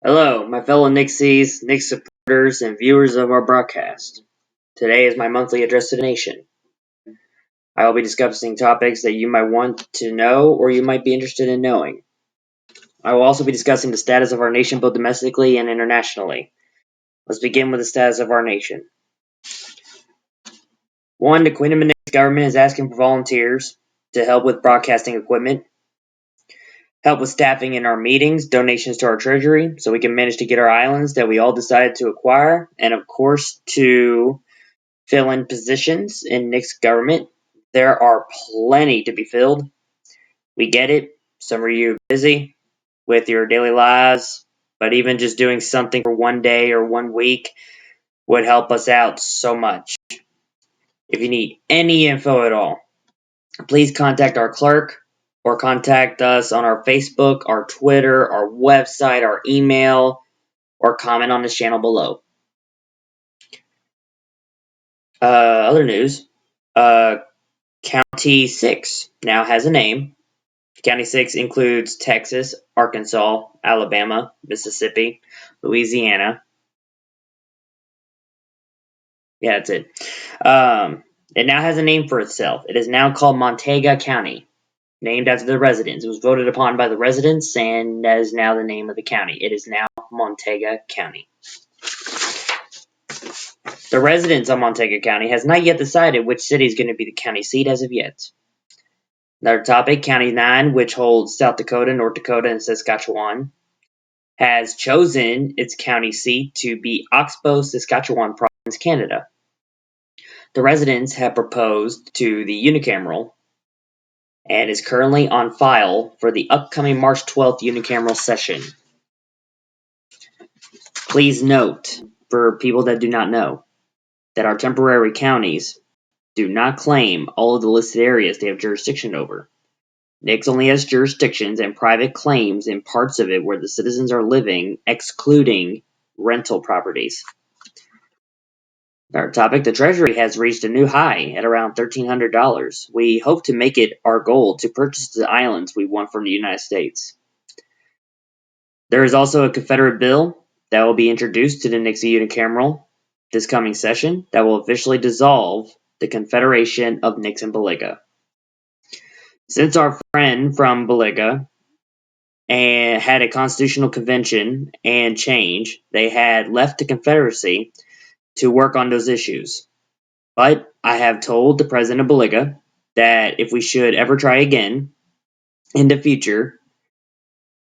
Hello, my fellow Nixies, Nix supporters, and viewers of our broadcast. Today is my monthly address to the nation. I will be discussing topics that you might want to know or you might be interested in knowing. I will also be discussing the status of our nation both domestically and internationally. Let's begin with the status of our nation. 1. The Queen of Nix government is asking for volunteers to help with broadcasting equipment, help with staffing in our meetings, donations to our treasury, so we can manage to get our islands that we all decided to acquire, and of course to fill in positions in Nick's government. There are plenty to be filled. We get it. Some of you are busy with your daily lives, but even just doing something for one day or 1 week would help us out so much. If you need any info at all, please contact our clerk or contact us on our Facebook, our Twitter, our website, our email, or comment on this channel below. Other news. County 6 now has a name. County 6 includes Texas, Arkansas, Alabama, Mississippi, Louisiana. Yeah, that's it. It now has a name for itself. It is now called Montega County, named after the residents. It was voted upon by the residents, and that is now the name of the county. It is now Montega County. The residents of Montega County has not yet decided which city is going to be the county seat as of yet. Another topic, County 9, which holds South Dakota, North Dakota, and Saskatchewan, has chosen its county seat to be Oxbow, Saskatchewan Province, Canada. The residents have proposed to the unicameral and is currently on file for the upcoming March 12th unicameral session. Please note, for people that do not know, that our temporary counties do not claim all of the listed areas they have jurisdiction over. Nix only has jurisdictions and private claims in parts of it where the citizens are living, excluding rental properties. Our topic, the Treasury has reached a new high at around $1,300. We hope to make it our goal to purchase the islands we want from the United States. There is also a Confederate bill that will be introduced to the Nixie unicameral this coming session that will officially dissolve the Confederation of Nix and Baliga. Since our friend from Baliga had a constitutional convention and change, they had left the Confederacy to work on those issues. But I have told the president of Baliga that if we should ever try again in the future,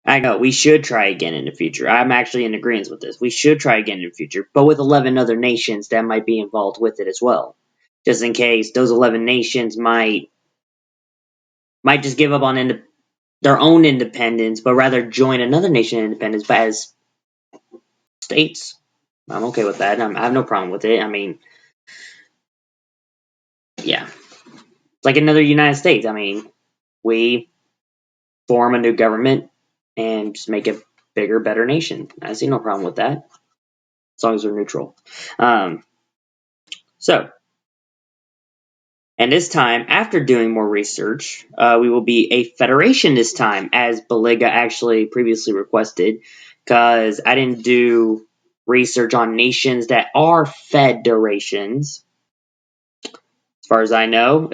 I know we should try again in the future. I'm actually in agreement with this. We should try again in the future, but with 11 other nations that might be involved with it as well. Just in case those 11 nations might just give up on their own independence, but rather join another nation independence as states. I'm okay with that. I have no problem with it. I mean, yeah. It's like another United States. I mean, we form a new government and just make a bigger, better nation. I see no problem with that, as long as we're neutral. And this time, after doing more research, we will be a federation this time, as Baliga actually previously requested, because I didn't do research on nations that are federations. As far as I know,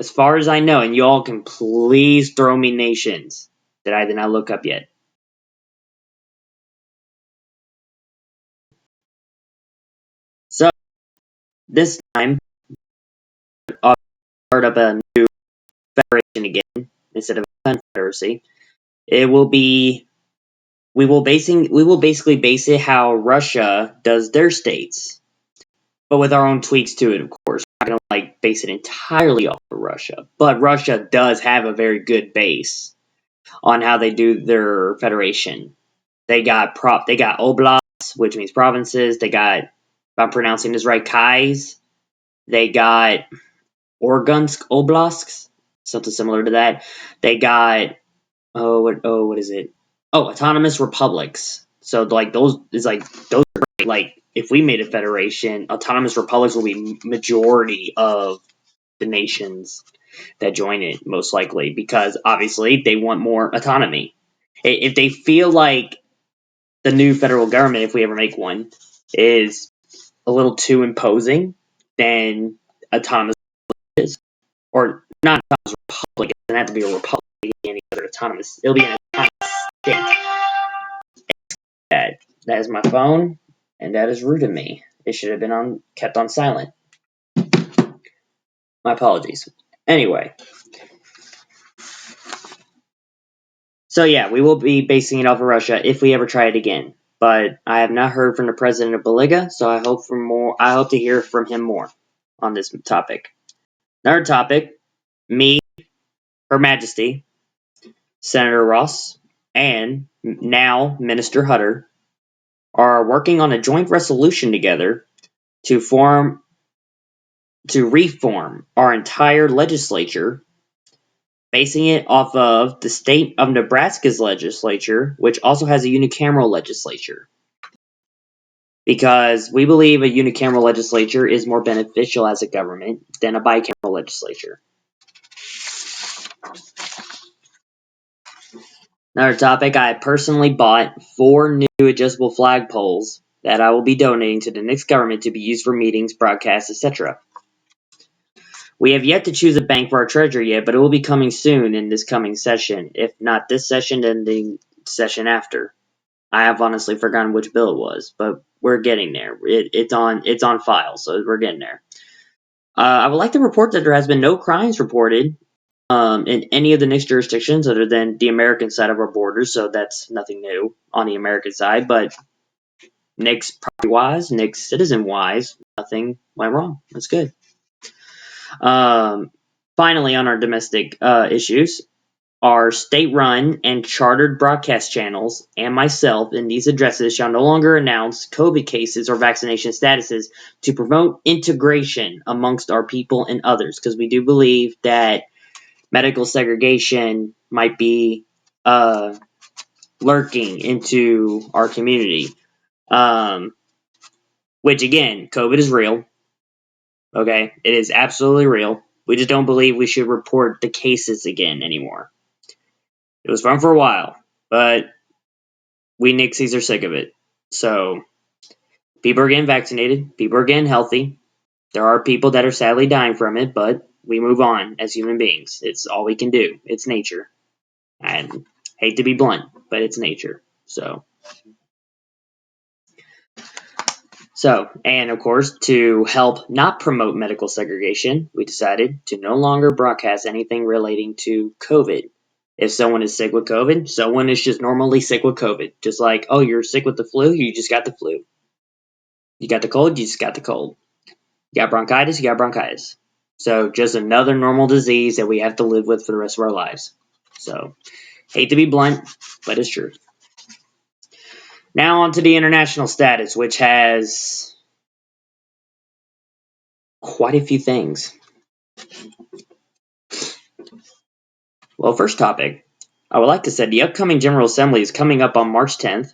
and you all can please throw me nations that I did not look up yet. So, this time, I'll start up a new federation again, instead of a confederacy. We will basically base it how Russia does their states, but with our own tweaks to it, of course. We're not gonna base it entirely off of Russia, but Russia does have a very good base on how they do their federation. They got oblasts, which means provinces. They got, if I'm pronouncing this right, Kais. They got Orgunsk oblasts, something similar to that. They got what is it? Oh, autonomous republics. So those are great. If we made a federation, autonomous republics will be majority of the nations that join it, most likely, because obviously they want more autonomy. If they feel like the new federal government, if we ever make one, is a little too imposing than autonomous is. Or not autonomous republic. It doesn't have to be a republic. It can be any other autonomous. It'll be an autonomous state. That is my phone, and that is rude of me. It should have been kept on silent. My apologies. Anyway, so yeah, we will be basing it off of Russia if we ever try it again. But I have not heard from the president of Boliga, so I hope for more. I hope to hear from him more on this topic. Another topic: me, Her Majesty, Senator Ross, and now Minister Hutter are working on a joint resolution together to reform our entire legislature, basing it off of the state of Nebraska's legislature, which also has a unicameral legislature. Because we believe a unicameral legislature is more beneficial as a government than a bicameral legislature. Another topic, I personally bought 4 new adjustable flagpoles that I will be donating to the next government to be used for meetings, broadcasts, etc. We have yet to choose a bank for our treasurer yet, but it will be coming soon in this coming session. If not this session, then the session after. I have honestly forgotten which bill it was, but we're getting there. It's on file, so we're getting there. I would like to report that there has been no crimes reported in any of the NICS jurisdictions other than the American side of our borders, so that's nothing new on the American side, but NICS property-wise, NICS citizen-wise, nothing went wrong. That's good. Finally, on our domestic issues, our state-run and chartered broadcast channels and myself in these addresses shall no longer announce COVID cases or vaccination statuses to promote integration amongst our people and others, because we do believe that medical segregation might be lurking into our community. Which, again, COVID is real. Okay? It is absolutely real. We just don't believe we should report the cases again anymore. It was fun for a while, but we Nixies are sick of it. So, people are getting vaccinated. People are getting healthy. There are people that are sadly dying from it, but we move on as human beings. It's all we can do. It's nature. I hate to be blunt, but it's nature. And of course, to help not promote medical segregation, we decided to no longer broadcast anything relating to COVID. If someone is sick with COVID, someone is just normally sick with COVID. Just like, oh, you're sick with the flu, you just got the flu. You got the cold, you just got the cold. You got bronchitis, you got bronchitis. So just another normal disease that we have to live with for the rest of our lives. So, hate to be blunt, but it's true. Now on to the international status, which has quite a few things. Well, first topic, I would like to say the upcoming General Assembly is coming up on March 10th.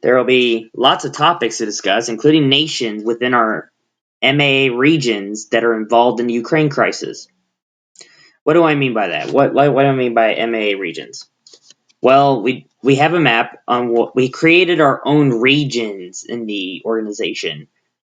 There will be lots of topics to discuss, including nations within our MAA regions that are involved in the Ukraine crisis. What do I mean by that? What do I mean by MAA regions? Well, we have a map on what we created our own regions in the organization,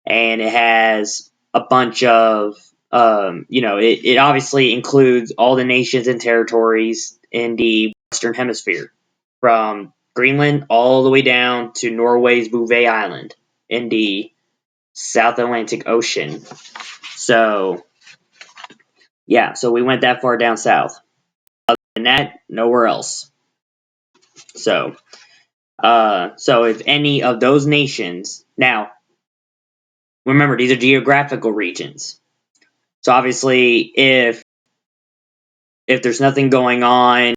and it has a bunch of it obviously includes all the nations and territories in the Western Hemisphere, from Greenland all the way down to Norway's Bouvet Island in the South Atlantic Ocean. So, yeah, so we went that far down south. Other than that, nowhere else. So if any of those nations, now, remember, these are geographical regions. So obviously, if there's nothing going on,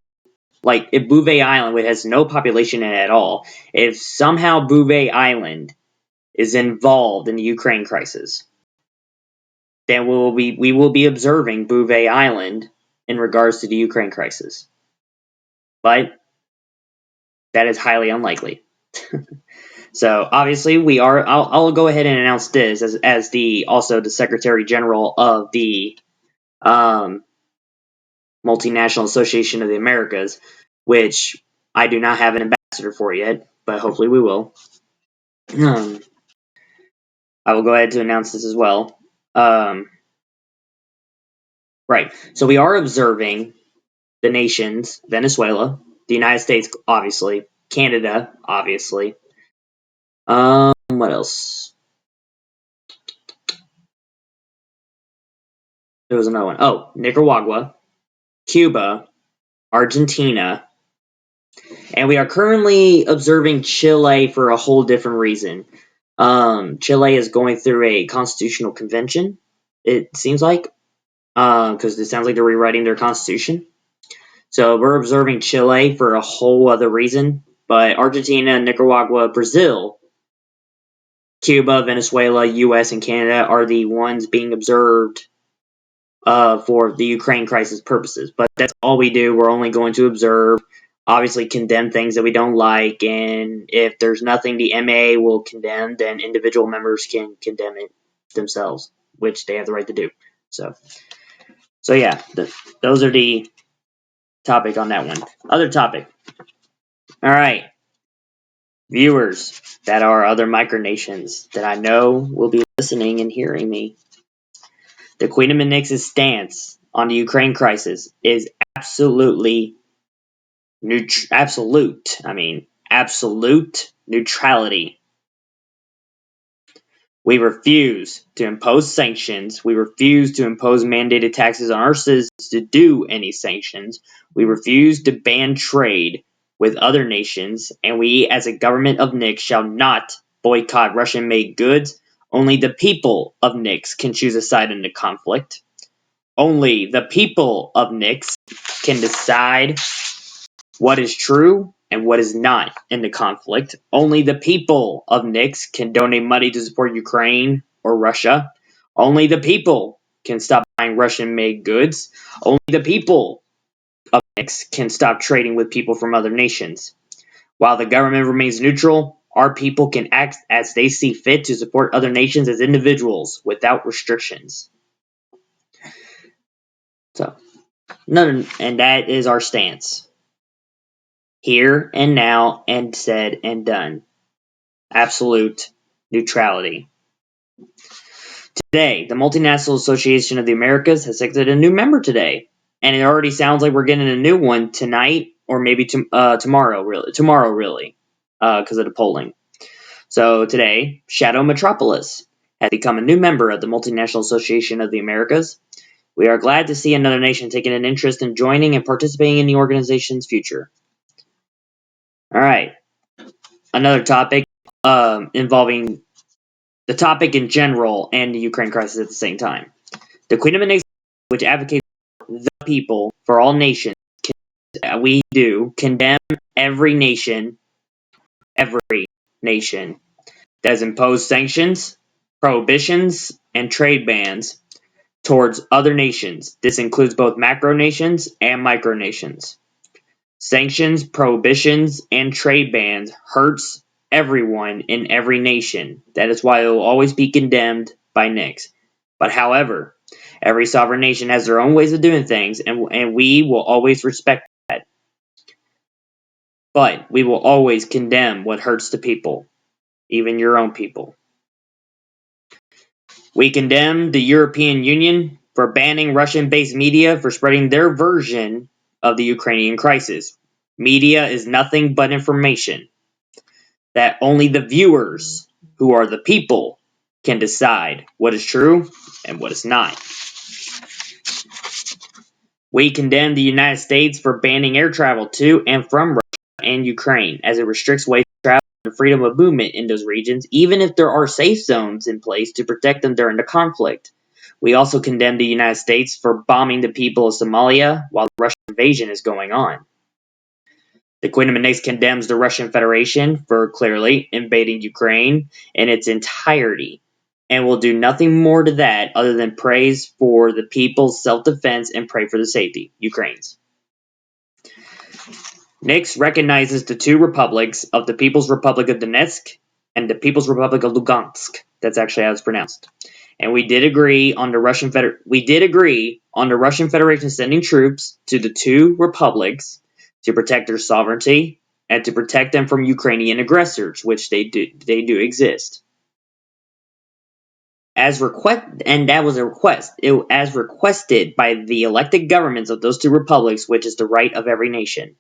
like if Bouvet Island, which has no population in it at all, if somehow Bouvet Island is involved in the Ukraine crisis, then we will be observing Bouvet Island in regards to the Ukraine crisis. But that is highly unlikely. So obviously we are. I'll go ahead and announce this as the Secretary General of the Multinational Association of the Americas, which I do not have an ambassador for yet. but hopefully we will. I will go ahead to announce this as well. Right. So we are observing the nations, Venezuela, the United States, obviously, Canada, obviously. What else? There was another one. Oh, Nicaragua, Cuba, Argentina, and we are currently observing Chile for a whole different reason. Chile is going through a constitutional convention, it seems like, because it sounds like they're rewriting their constitution. So we're observing Chile for a whole other reason, but Argentina, Nicaragua, Brazil, Cuba, Venezuela, US, and Canada are the ones being observed for the Ukraine crisis purposes. But that's all we do. We're only going to observe, obviously condemn things that we don't like, and if there's nothing the MA will condemn, then individual members can condemn it themselves, which they have the right to do. So yeah, those are the topic on that one. Other topic. All right. Viewers that are other micronations that I know will be listening and hearing me. The Queen of Minix's stance on the Ukraine crisis is absolute neutrality. We refuse to impose sanctions. We refuse to impose mandated taxes on our citizens to do any sanctions. We refuse to ban trade with other nations, and we, as a government of NIC, shall not boycott Russian-made goods. Only the people of NICS can choose a side in the conflict. Only the people of NICS can decide what is true and what is not in the conflict. Only the people of NICS can donate money to support Ukraine or Russia. Only the people can stop buying Russian-made goods. Only the people of NICS can stop trading with people from other nations. While the government remains neutral, our people can act as they see fit to support other nations as individuals without restrictions. And that is our stance. Here and now, and said and done. Absolute neutrality. Today, the Multinational Association of the Americas has selected a new member today, and it already sounds like we're getting a new one tonight or maybe tomorrow, really, because of the polling. So today, Shadow Metropolis has become a new member of the Multinational Association of the Americas. We are glad to see another nation taking an interest in joining and participating in the organization's future. All right, another topic involving the topic in general and the Ukraine crisis at the same time. The Queen of Minix, which advocates for the people, for all nations, we do condemn every nation that has imposed sanctions, prohibitions, and trade bans towards other nations. This includes both macro nations and micronations. Sanctions, prohibitions, and trade bans hurts everyone in every nation. That is why it will always be condemned by NICS. But however, every sovereign nation has their own ways of doing things, and we will always respect that. But we will always condemn what hurts the people, even your own people. We condemn the European Union for banning Russian-based media for spreading their version of the Ukrainian crisis. Media is nothing but information that only the viewers, who are the people, can decide what is true and what is not. We condemn the United States for banning air travel to and from Russia and Ukraine, as it restricts ways of travel and freedom of movement in those regions, even if there are safe zones in place to protect them during the conflict. We also condemn the United States for bombing the people of Somalia while the Russian invasion is going on. The Queen of Minix condemns the Russian Federation for clearly invading Ukraine in its entirety, and will do nothing more to that other than praise for the people's self-defense and pray for the safety, Ukraine's. NICS recognizes the two republics of the People's Republic of Donetsk and the People's Republic of Lugansk. That's actually how it's pronounced. And we did agree on the Russian Federation sending troops to the two republics to protect their sovereignty and to protect them from Ukrainian aggressors, which they do exist. As requested by the elected governments of those two republics, which is the right of every nation.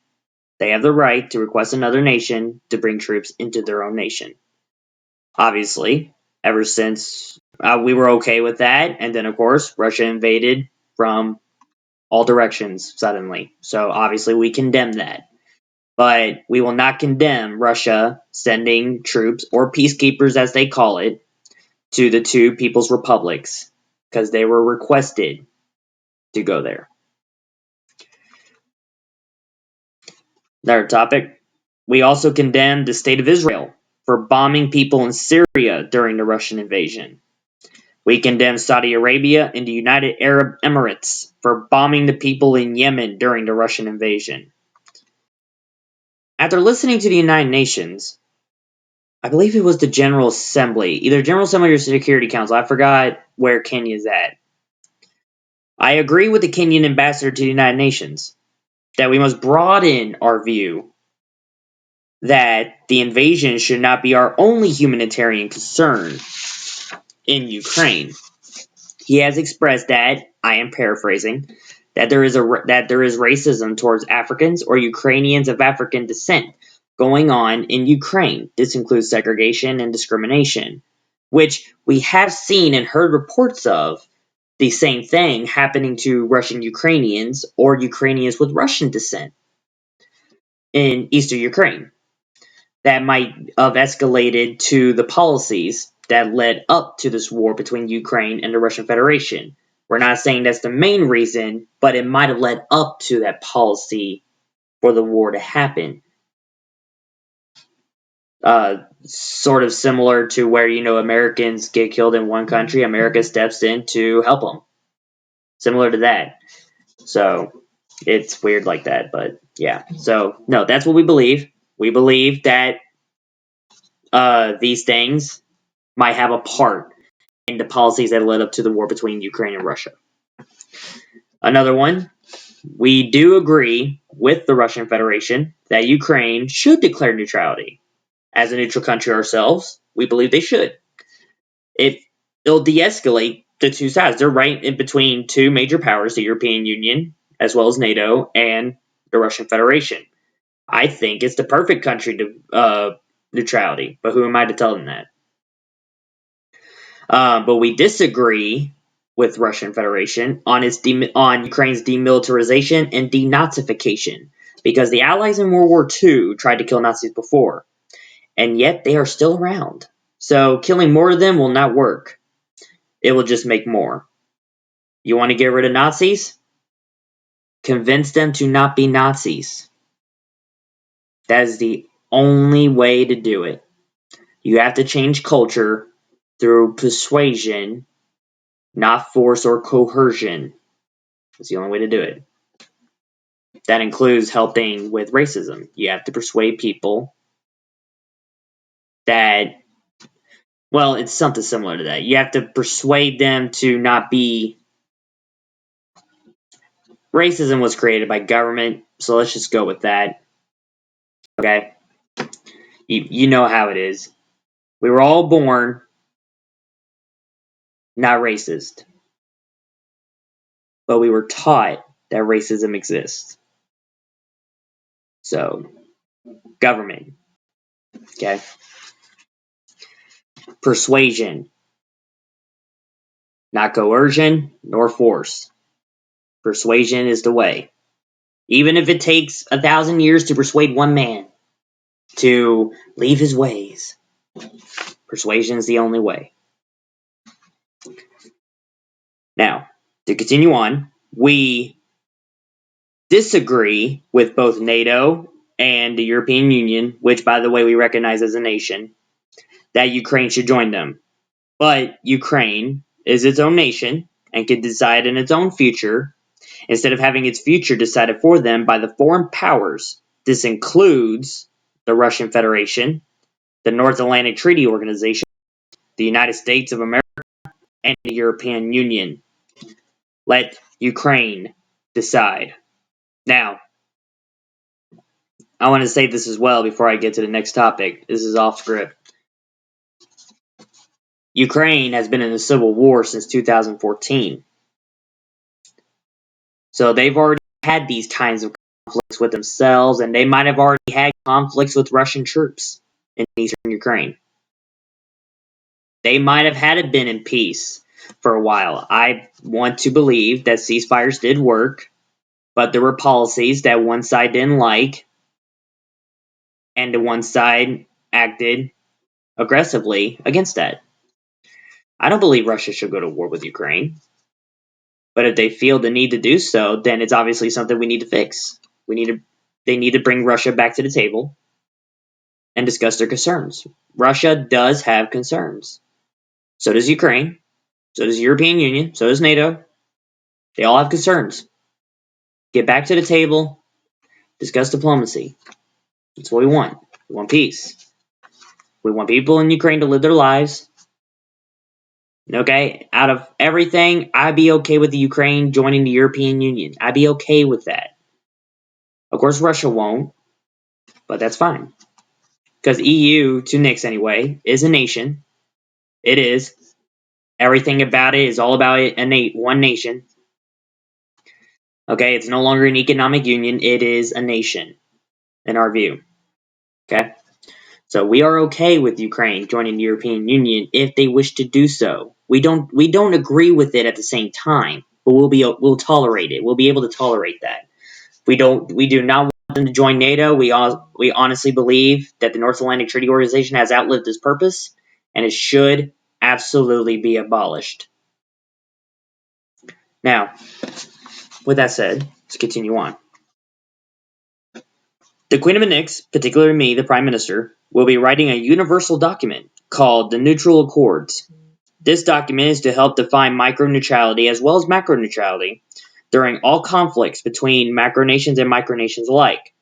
They have the right to request another nation to bring troops into their own nation. Obviously, ever since we were okay with that, and then of course Russia invaded from all directions suddenly. So obviously we condemn that. But we will not condemn Russia sending troops, or peacekeepers as they call it, to the two people's republics, because they were requested to go there. Another topic. We also condemn the state of Israel for bombing people in Syria during the Russian invasion. We condemn Saudi Arabia and the United Arab Emirates for bombing the people in Yemen during the Russian invasion. After listening to the United Nations, I believe it was the General Assembly, either General Assembly or Security Council, I forgot where Kenya's at. I agree with the Kenyan ambassador to the United Nations that we must broaden our view that the invasion should not be our only humanitarian concern in Ukraine. He has expressed that, I am paraphrasing, that there is racism towards Africans or Ukrainians of African descent going on in Ukraine. This includes segregation and discrimination, which we have seen and heard reports of the same thing happening to Russian Ukrainians or Ukrainians with Russian descent in eastern Ukraine. That might have escalated to the policies that led up to this war between Ukraine and the Russian Federation. We're not saying that's the main reason, but it might have led up to that policy for the war to happen. Sort of similar to where, Americans get killed in one country, America steps in to help them. Similar to that. So, it's weird like that, but yeah. So, no, that's what we believe. We believe that these things might have a part in the policies that led up to the war between Ukraine and Russia. Another one, we do agree with the Russian Federation that Ukraine should declare neutrality. As a neutral country ourselves, we believe they should. It'll de-escalate the two sides. They're right in between two major powers, the European Union, as well as NATO, and the Russian Federation. I think it's the perfect country to neutrality, but who am I to tell them that? But we disagree with Russian Federation on Ukraine's demilitarization and denazification, because the Allies in World War II tried to kill Nazis before, and yet they are still around. So killing more of them will not work. It will just make more. You want to get rid of Nazis? Convince them to not be Nazis. That is the only way to do it. You have to change culture through persuasion, not force or coercion. That's the only way to do it. That includes helping with racism. You have to persuade people that, well, it's something similar to that. You have to persuade them to not be. Racism was created by government, so let's just go with that. Okay? You know how it is. We were all born not racist, but we were taught that racism exists. So, government. Okay? Persuasion. Not coercion nor force. Persuasion is the way. Even if it takes 1,000 years to persuade one man to leave his ways, persuasion is the only way. Now, to continue on, we disagree with both NATO and the European Union, which, by the way, we recognize as a nation, that Ukraine should join them. But Ukraine is its own nation and can decide in its own future instead of having its future decided for them by the foreign powers. This includes the Russian Federation, the North Atlantic Treaty Organization, the United States of America, and the European Union. Let Ukraine decide. Now, I want to say this as well before I get to the next topic. This is off script. Ukraine has been in a civil war since 2014. So they've already had these kinds of conflicts with themselves, and they might have already had conflicts with Russian troops in eastern Ukraine. They might have had it been in peace for a while. I want to believe that ceasefires did work, but there were policies that one side didn't like, and the one side acted aggressively against that. I don't believe Russia should go to war with Ukraine, but if they feel the need to do so, then it's obviously something we need to fix. They need to bring Russia back to the table and discuss their concerns. Russia does have concerns. So does Ukraine. So does the European Union. So does NATO. They all have concerns. Get back to the table. Discuss diplomacy. That's what we want. We want peace. We want people in Ukraine to live their lives. Okay? Out of everything, I'd be okay with the Ukraine joining the European Union. I'd be okay with that. Of course, Russia won't, but that's fine. Because EU, to Nix anyway, is a nation. It is. Everything about it is all about one nation. Okay, it's no longer an economic union. It is a nation, in our view. Okay, so we are okay with Ukraine joining the European Union if they wish to do so. We don't agree with it at the same time, but we'll tolerate it. We'll be able to tolerate that. We do not want them to join NATO. We honestly believe that the North Atlantic Treaty Organization has outlived its purpose, and it should absolutely be abolished. Now, with that said, let's continue on. The Queen of Nix, particularly me, the Prime Minister, will be writing a universal document called the Neutral Accords. This document is to help define microneutrality as well as macroneutrality during all conflicts between macronations and micronations alike.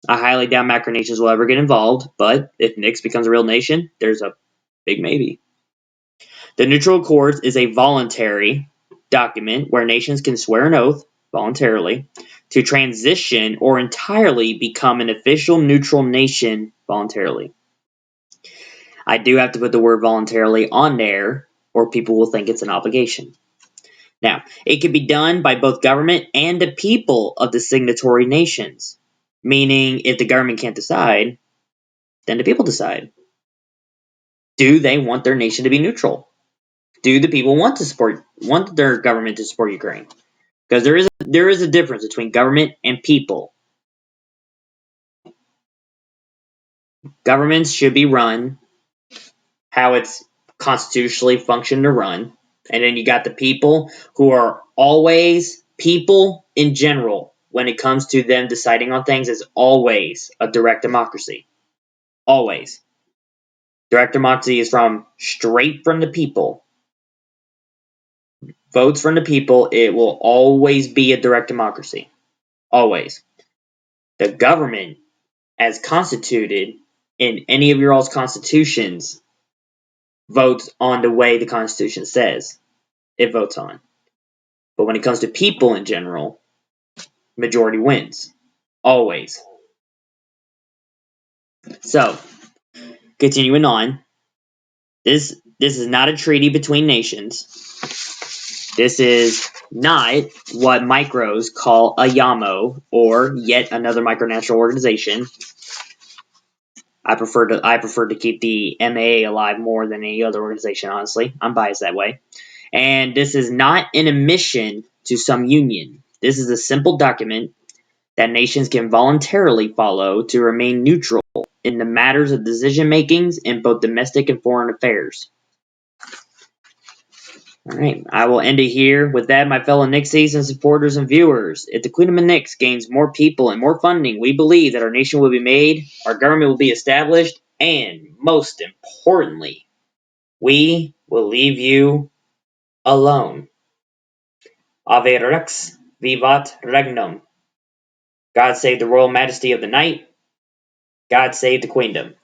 I highly doubt macronations will ever get involved, but if Nix becomes a real nation, there's a big maybe. The Neutral Accords is a voluntary document where nations can swear an oath voluntarily to transition or entirely become an official neutral nation voluntarily. I do have to put the word voluntarily on there, or people will think it's an obligation. Now, it can be done by both government and the people of the signatory nations, meaning if the government can't decide, then the people decide. Do they want their nation to be neutral? Do the people want their government to support Ukraine? Because there is a difference between government and people. Governments should be run how it's constitutionally functioned to run, and then you got the people who are always people in general. When it comes to them deciding on things, is always a direct democracy. Always. Direct democracy is straight from the people. Votes from the people. It will always be a direct democracy. Always. The government, as constituted in any of your all's constitutions, votes on the way the Constitution says it votes on. But when it comes to people in general, majority wins. Always. So, continuing on, this is not a treaty between nations. This is not what micros call a YAMO, or yet another micronatural organization. I prefer to keep the MAA alive more than any other organization, honestly. I'm biased that way. And this is not an admission to some union. This is a simple document that nations can voluntarily follow to remain neutral in the matters of decision makings in both domestic and foreign affairs. Alright, I will end it here. With that, my fellow Nixies and supporters and viewers, if the Queen of Nix gains more people and more funding, we believe that our nation will be made, our government will be established, and, most importantly, we will leave you alone. Ave Rex, Vivat Regnum. God save the royal majesty of the night. God save the queendom.